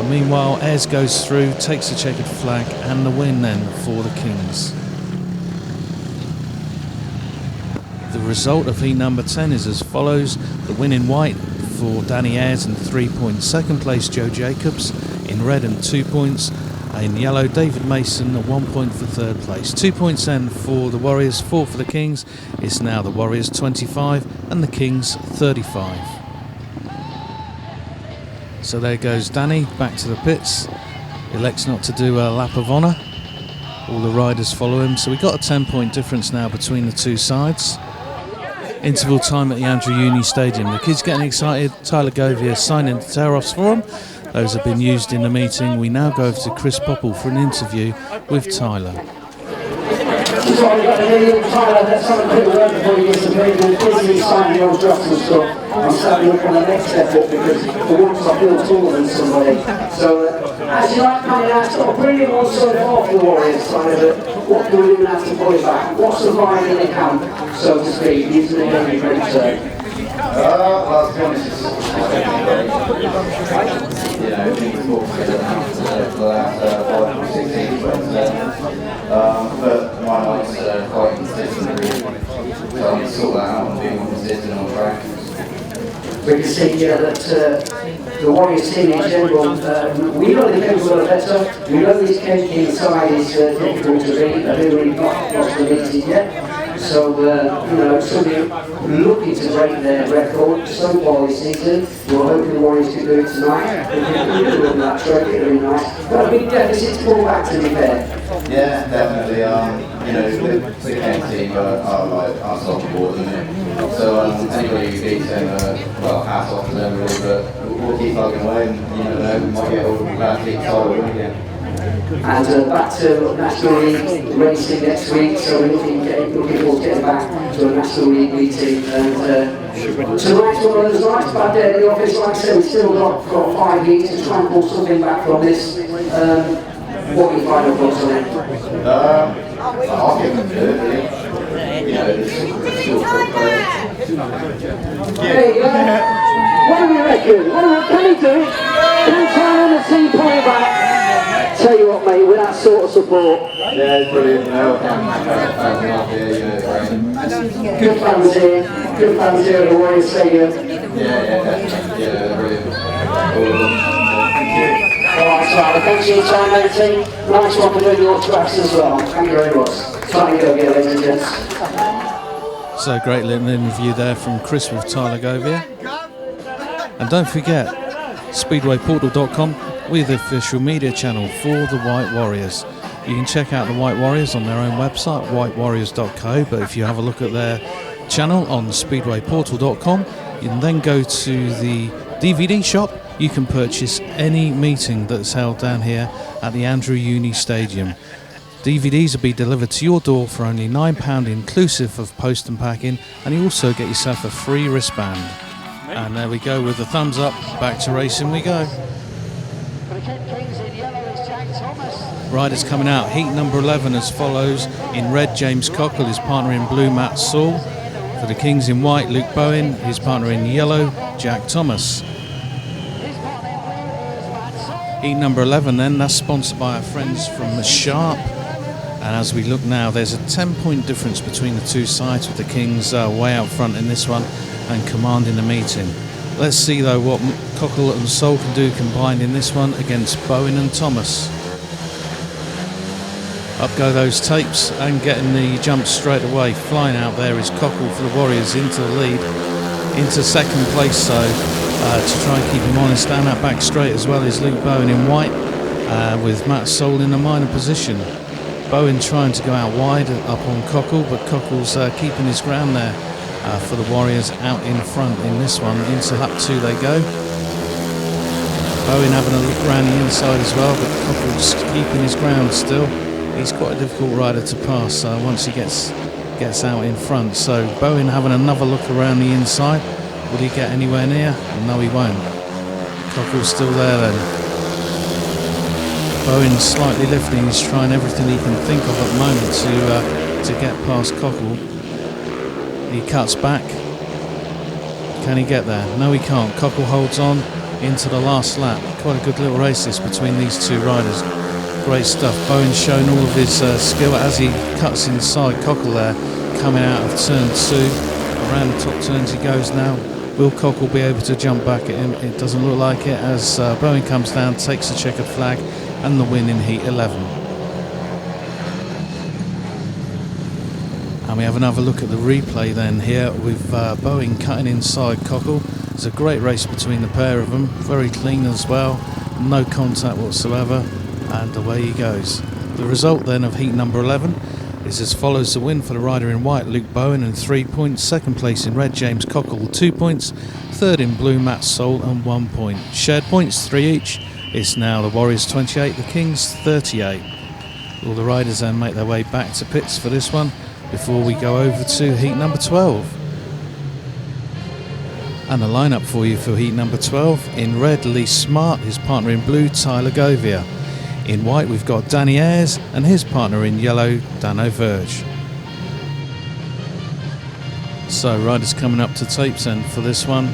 Speaker 1: Meanwhile, Ayers goes through, takes the checkered flag, and the win then for the Kings. The result of heat number 10 is as follows. The win in white for Danny Ayers and 3 points. Second place, Joe Jacobs in red and 2 points. In yellow, David Mason, 1 point for third place. 2 points then for the Warriors, 4 for the Kings. It's now the Warriors 25 and the Kings 35. So there goes Danny back to the pits. Elects not to do a lap of honour. All the riders follow him. So we've got a 10-point difference now between the two sides. Interval time at the Andrew Uni Stadium. The kids getting excited. Tyler Govier signing the tear-offs for them. Those have been used in the meeting. We now go over to Chris Popple for an interview with Tyler.
Speaker 4: Sorry, Tyler, let's have a quick word before you get some very good busy signing your drops and stuff. I'm starting to look on the next effort because for once I feel taller than somebody. So, as you like coming out, it's got a brilliant one so far for the Warriors, Tyler, but what do we even have to pull it back? What's the vibe in the camp, so to speak, using the very great turn?
Speaker 8: Well, to be honest, it's you know, things talk together now for the last 16 but my night's quite consistent really, so I need to sort that out and be more consistent on track.
Speaker 4: We can see that the Warriors team in general, we know the Kings were better, we know this Kings inside is difficult to beat, they've really not lost the meeting yet. So, you know, somebody looking to break their record so far this season. We're hoping the Warriors can do it tonight. They can do it on that track, it'll be nice. Got a big deficit to pull back, to be fair.
Speaker 8: Yeah, definitely. You know, the Kent team are unstoppable at the minute. So, anybody who beats them, well, hats off to them really, but we'll keep plugging away and, you know, we might get hold of that team title win again.
Speaker 4: And back to National League racing next week, so we're looking forward to getting back to a National League meeting. And tonight's one of those nights back there in the office. Like I said, we've still got 5 heats to try and pull something back from this. What are your final thoughts on it?
Speaker 8: I'll give them good, really. You know, it's still
Speaker 4: There you go. What do we reckon? Can he do it? Can he try on the team pulling back? Tell you what, mate, with that sort of support.
Speaker 8: Yeah, it's brilliant. You know,
Speaker 4: good fans here at the Warriors Stadium.
Speaker 8: Yeah, definitely. Yeah, brilliant.
Speaker 4: Alright, so thanks for your time, mate. Nice one for doing your tracks as well. Thank you very much. Time to go get ladies and gents.
Speaker 1: So great little interview there from Chris with Tyler Govier. And don't forget, speedwayportal.com. We're the official media channel for the Wight Warriors. You can check out the Wight Warriors on their own website, wightwarriors.co, but if you have a look at their channel on speedwayportal.com, you can then go to the DVD shop. You can purchase any meeting that's held down here at the Andrew Uni Stadium. DVDs will be delivered to your door for only £9 inclusive of post and packing, and you also get yourself a free wristband. And there we go with the thumbs up. Back to racing we go. Riders coming out. Heat number 11 as follows. In red, James Cockle, his partner in blue, Matt Saul. For the Kings in white, Luke Bowen, his partner in yellow, Jack Thomas. Heat number 11 then, that's sponsored by our friends from the Sharp. And as we look now, there's a 10-point difference between the two sides, with the Kings way out front in this one and commanding the meeting. Let's see though what Cockle and Saul can do combined in this one against Bowen and Thomas. Up go those tapes and getting the jump straight away. Flying out there is Cockle for the Warriors into the lead, into second place, so to try and keep him honest down that back straight as well as Luke Bowen in white, with Matt Saul in a minor position. Bowen trying to go out wide up on Cockle, but Cockle's keeping his ground there for the Warriors out in front in this one. Into lap 2 they go. Bowen having a look around the inside as well, but Cockle's keeping his ground still. He's quite a difficult rider to pass once he gets out in front. So Bowen having another look around the inside. Will he get anywhere near? No, he won't. Cockle's still there then. Bowen slightly lifting. He's trying everything he can think of at the moment to get past Cockle. He cuts back. Can he get there? No, he can't. Cockle holds on into the last lap. Quite a good little race this between these two riders. Great stuff. Bowen's showing all of his skill as he cuts inside Cockle there, coming out of turn 2. Around the top turns he goes now. Will Cockle be able to jump back at him? It doesn't look like it, as Bowen comes down, takes the checkered flag and the win in heat 11. And we have another look at the replay then here with Bowen cutting inside Cockle. It's a great race between the pair of them, very clean as well, no contact whatsoever, and away he goes. The result then of heat number 11 is as follows: the win for the rider in white, Luke Bowen, and 3 points. Second place in red, James Cockle, 2 points. Third in blue, Matt Saul, and 1 point. Shared points, 3 each. It's now the Warriors 28, the Kings 38. All the riders then make their way back to pits for this one before we go over to heat number 12. And the lineup for you for heat number 12: in red, Lee Smart, his partner in blue, Tyler Govier. In white we've got Danny Ayers and his partner in yellow, Danno Verge. So riders coming up to tapes then for this one.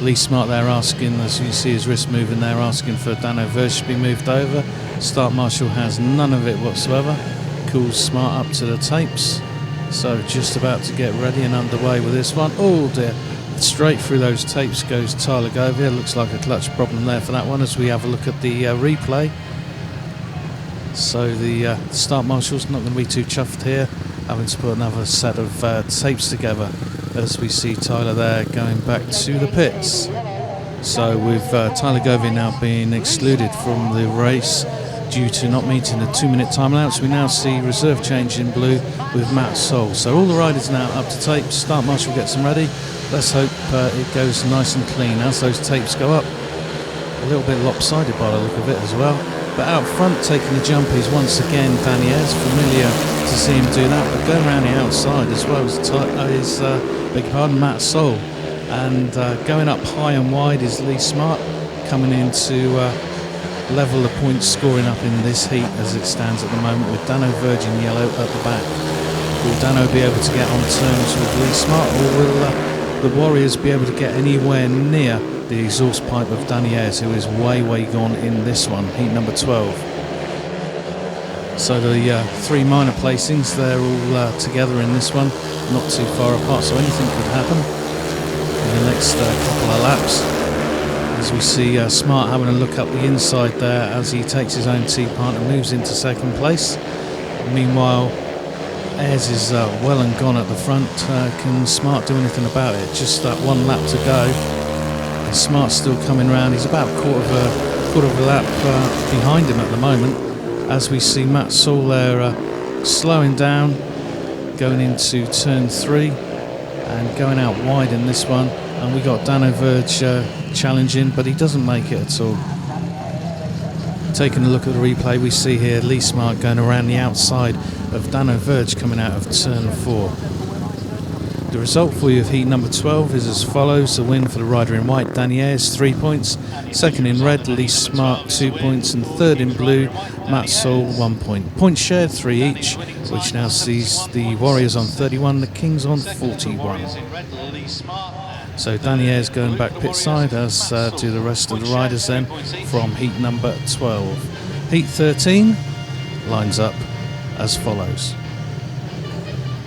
Speaker 1: Lee Smart there asking, as you see his wrist moving there, asking for Danno Verge to be moved over. Start Marshal has none of it whatsoever. Calls Smart up to the tapes. So just about to get ready and underway with this one. Oh dear. Straight through those tapes goes Tyler Govier. Looks like a clutch problem there for that one as we have a look at the replay. So the Start Marshal's not going to be too chuffed here, having to put another set of tapes together as we see Tyler there going back to the pits. So with Tyler Govier now being excluded from the race due to not meeting the 2-minute time allowance, we now see reserve change in blue with Matt Saul. So all the riders now up to tape. Start Marshal gets them ready. Let's hope it goes nice and clean as those tapes go up. A little bit lopsided by the look of it as well. But out front taking the jump is once again Danny Ayers. Familiar to see him do that, but going around the outside as well as Matt Saul. And going up high and wide is Lee Smart, coming in to level the points scoring up in this heat as it stands at the moment, with Danno Verge in yellow at the back. Will Danno be able to get on terms with Lee Smart, or will the Warriors be able to get anywhere near the exhaust pipe of Danny Ayers, who is way gone in this one, heat number 12. So the 3 minor placings, they're all together in this one, not too far apart, so anything could happen in the next couple of laps. As we see Smart having a look up the inside there as he takes his own team partner, moves into second place. Meanwhile, Ayers is well and gone at the front. Can Smart do anything about it? Just that 1 lap to go. And Smart's still coming round. He's about a quarter of a lap behind him at the moment, as we see Matt Saul there slowing down, going into turn 3 and going out wide in this one. And we got Danno Verge challenging, but he doesn't make it at all. Taking a look at the replay, we see here Lee Smart going around the outside of Danno Verge coming out of turn 4. The result for you of heat number 12 is as follows. The win for the rider in white, Danny Ayers, 3 points. Second in red, Lee Smart, 2 points. And third in blue, Matt Saul, 1 point. Points shared, 3 each, which now sees the Warriors on 31, the Kings on 41. So Danny Ayers going back pit side, as do the rest of the riders then, from heat number 12. Heat 13 lines up as follows.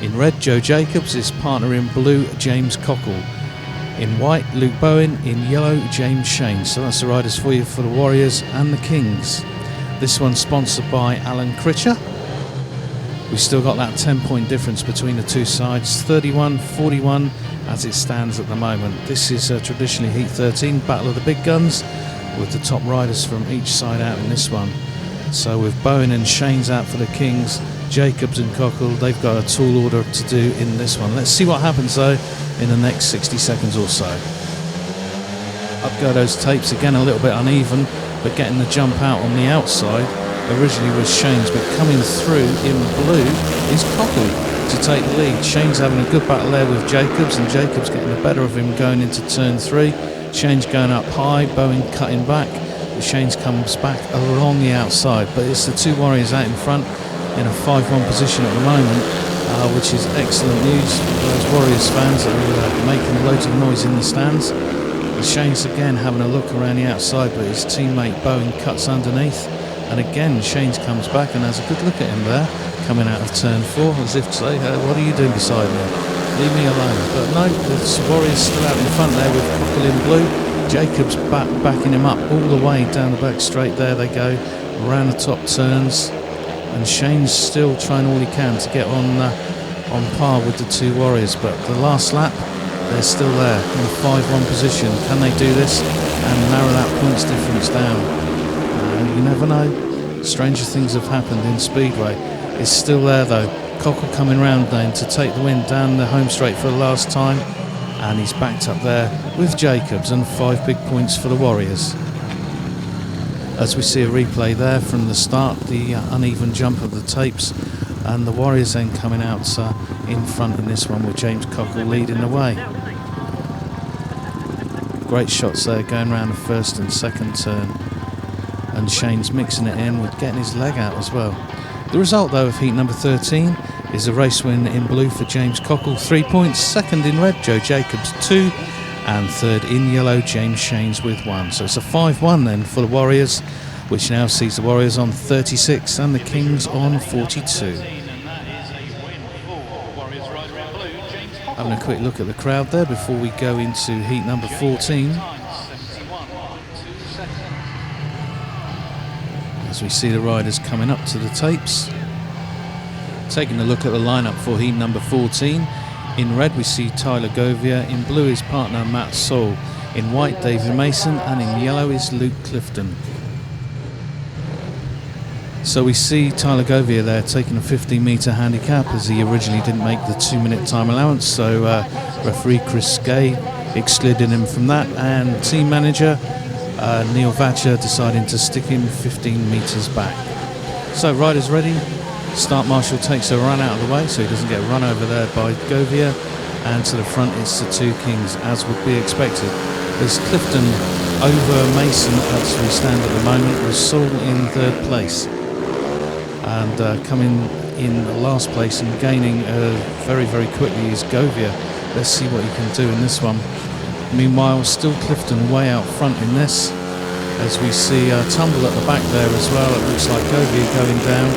Speaker 1: In red, Joe Jacobs. His partner in blue, James Cockle. In white, Luke Bowen. In yellow, James Shane. So that's the riders for you for the Warriors and the Kings. This one's sponsored by Alan Critcher. We've still got that 10-point difference between the two sides, 31-41 as it stands at the moment. This is traditionally Heat 13, Battle of the Big Guns, with the top riders from each side out in this one. So with Bowen and Shane's out for the Kings, Jacobs and Cockle, they've got a tall order to do in this one. Let's see what happens though in the next 60 seconds or so. Up go those tapes, again a little bit uneven, but getting the jump out on the outside originally was Shane's, but coming through in blue is Cockle to take the lead. Shane's having a good battle there with Jacobs, and Jacobs getting the better of him going into turn 3. Shane's going up high, Bowen cutting back, but Shane's comes back along the outside. But it's the two Warriors out in front in a 5-1 position at the moment, which is excellent news for those Warriors fans that are making loads of noise in the stands. And Shane's again having a look around the outside, but his teammate Bowen cuts underneath. And again, Shane's comes back and has a good look at him there, coming out of turn 4, as if to say, hey, what are you doing beside me? Leave me alone. But no, the Warriors still out in front there with Cockle in blue. Jacobs backing him up all the way down the back straight. There they go, around the top turns. And Shane's still trying all he can to get on par with the two Warriors. But the last lap, they're still there in a 5-1 position. Can they do this and narrow that points difference down? You never know. Stranger things have happened in Speedway. It's still there though. Cockle coming round then to take the win down the home straight for the last time, and he's backed up there with Jacobs, and 5 big points for the Warriors. As we see a replay there from the start, the uneven jump of the tapes, and the Warriors then coming out in front in this one with James Cockle leading the way. Great shots there going around the first and second turn. And Shane's mixing it in with getting his leg out as well. The result though of heat number 13 is a race win in blue for James Cockle, 3 points. Second in red, Joe Jacobs, 2. And third in yellow, James Shane's with 1. So it's a 5-1 then for the Warriors, which now sees the Warriors on 36 and the Kings on 42. Having a quick look at the crowd there before we go into heat number 14. As we see the riders coming up to the tapes. Taking a look at the lineup for heat number 14. In red we see Tyler Govier, in blue his partner Matt Saul, in white David Mason, and in yellow is Luke Clifton. So we see Tyler Govier there taking a 15-metre handicap, as he originally didn't make the 2-minute time allowance, so referee Chris Gay excluded him from that, and team manager Neil Vatcher deciding to stick him 15 metres back. So riders ready. Start marshal takes a run out of the way so he doesn't get run over there by Govier, and to the front it's the two Kings as would be expected. There's Clifton over Mason as we stand at the moment, with Saul in third place, and coming in last place and gaining very quickly is Govier. Let's see what he can do in this one. Meanwhile, still Clifton way out front in this, as we see a tumble at the back there as well. It looks like Govier going down,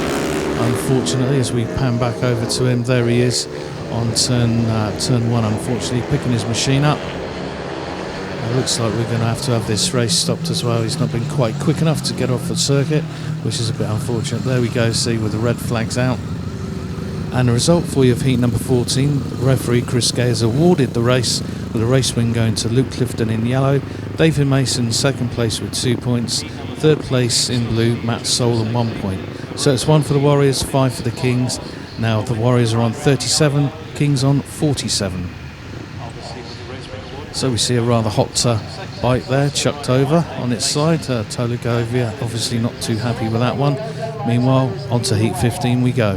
Speaker 1: unfortunately, as we pan back over to him. There he is on turn 1, unfortunately, picking his machine up. It looks like we're going to have this race stopped as well. He's not been quite quick enough to get off the circuit, which is a bit unfortunate. There we go, see, with the red flags out. And the result for you of heat number 14, referee Chris Gay has awarded the race, with a race win going to Luke Clifton in yellow, David Mason second place with 2 points, third place in blue, Matt Saul on 1 point. So it's 1 for the Warriors, 5 for the Kings. Now the Warriors are on 37, Kings on 47. So we see a rather hot bike there, chucked over on its side. Govier obviously not too happy with that one. Meanwhile, on to heat 15 we go.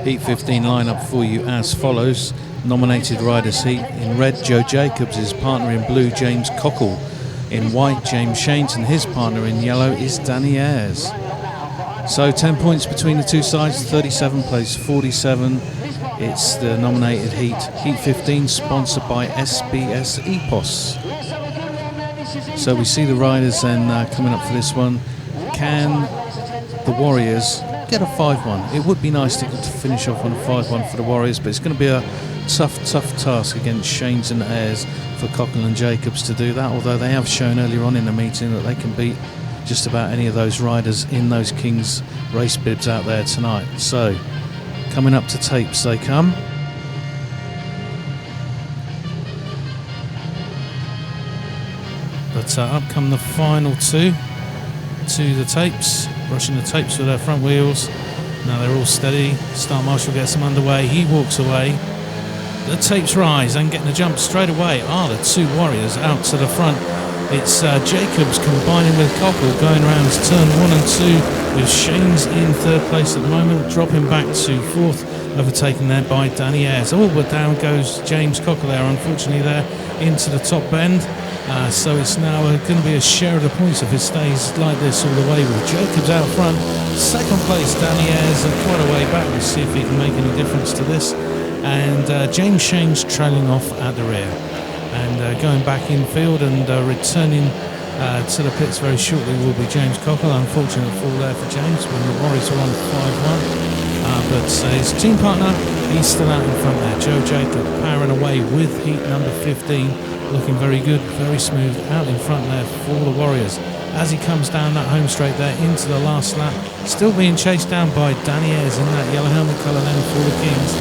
Speaker 1: Heat 15 lineup for you as follows. Nominated riders heat: in red, Joe Jacobs, his partner in blue, James Cockle. In white, James Shanes, and his partner in yellow is Danny Ayers. So 10 points between the two sides, 37 plays 47. It's the nominated heat. Heat 15 sponsored by SBS EPOS. So we see the riders then coming up for this one. Can the Warriors get a 5-1? It would be nice to finish off on a 5-1 for the Warriors, but it's going to be a tough task against Shanes and Ayers for Cockle and Jacobs to do that, although they have shown earlier on in the meeting that they can beat just about any of those riders in those Kings race bibs out there tonight. So coming up to tapes they come. But up come the final two to the tapes, rushing the tapes with their front wheels. Now they're all steady. Start Marshall gets them underway. He walks away. The tapes rise and getting the jump straight away are the two Warriors out to the front. It's Jacobs combining with Cockle going around turn 1 and 2 with Shanes in third place at the moment, dropping back to fourth, overtaken there by Danny Ayers. Oh, but down goes James Cockle there, unfortunately there into the top bend. So it's now going to be a share of the points if it stays like this all the way, with Jacobs out front. Second place Danny Ayers quite a way back. We'll see if he can make any difference to this. And James Shanes trailing off at the rear. And going back infield and returning to the pits very shortly will be James Cockle. Unfortunate fall there for James when the Warriors are on 5-1. But his team partner, he's still out in front there. Joe Jacob powering away with heat number 15. Looking very good, very smooth, out in front there for the Warriors. As he comes down that home straight there into the last lap, still being chased down by Danny Ayers in that yellow helmet colour then for the Kings.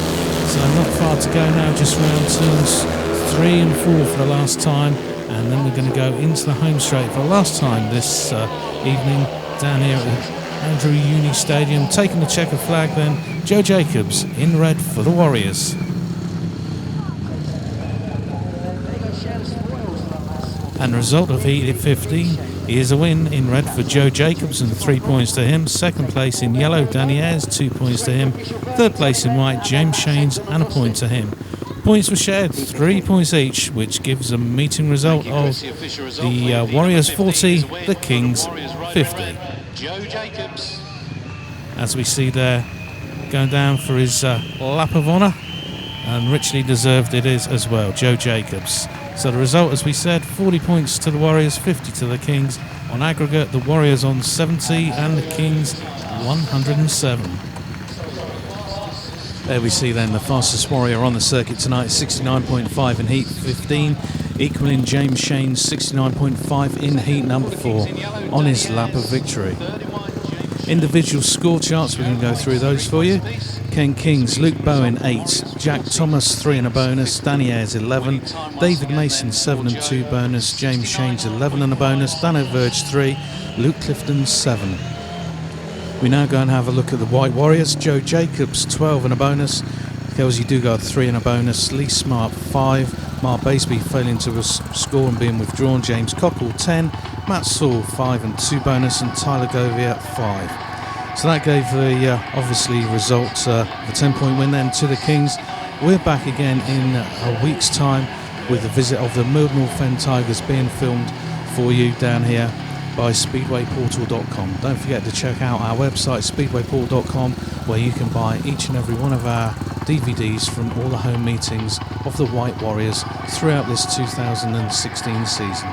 Speaker 1: So not far to go now, just round turns 3 and 4 for the last time, and then we're going to go into the home straight for the last time this evening down here at Andrew Uni Stadium. Taking the checker flag then, Joe Jacobs in red for the Warriors. And the result of heat 15 is a win in red for Joe Jacobs and 3 points to him. Second place in yellow, Danny Ayers, 2 points to him. Third place in white, James Shanes, and a point to him. Points were shared, 3 points each, which gives a meeting result of the Warriors 40, the Kings 50. As we see there, going down for his lap of honour, and richly deserved it is as well, Joe Jacobs. So the result, as we said, 40 points to the Warriors, 50 to the Kings. On aggregate, the Warriors on 70 and the Kings 107. There we see then the fastest Warrior on the circuit tonight, 69.5 in heat 15, equaling James Shanes 69.5 in heat number 4 on his lap of victory. Individual score charts, we can go through those for you. Ken Kings, Luke Bowen 8, Jack Thomas 3 and a bonus, Danny Ayers 11, David Mason 7 and 2 bonus, James Shanes 11 and a bonus, Danno Verge 3, Luke Clifton 7. We now go and have a look at the Wight Warriors. Joe Jacobs 12 and a bonus, Kelsey Dugard 3 and a bonus, Lee Smart 5, Mark Baseby failing to score and being withdrawn, James Cockle 10, Matt Saul 5 and 2 bonus, and Tyler Govier 5. So that gave the obviously result of a 10-point win then to the Kings. We're back again in a week's time with the visit of the Mildenhall Fen Tigers being filmed for you down here by speedwayportal.com. Don't forget to check out our website speedwayportal.com, where you can buy each and every one of our DVDs from all the home meetings of the Wight Warriors throughout this 2016 season.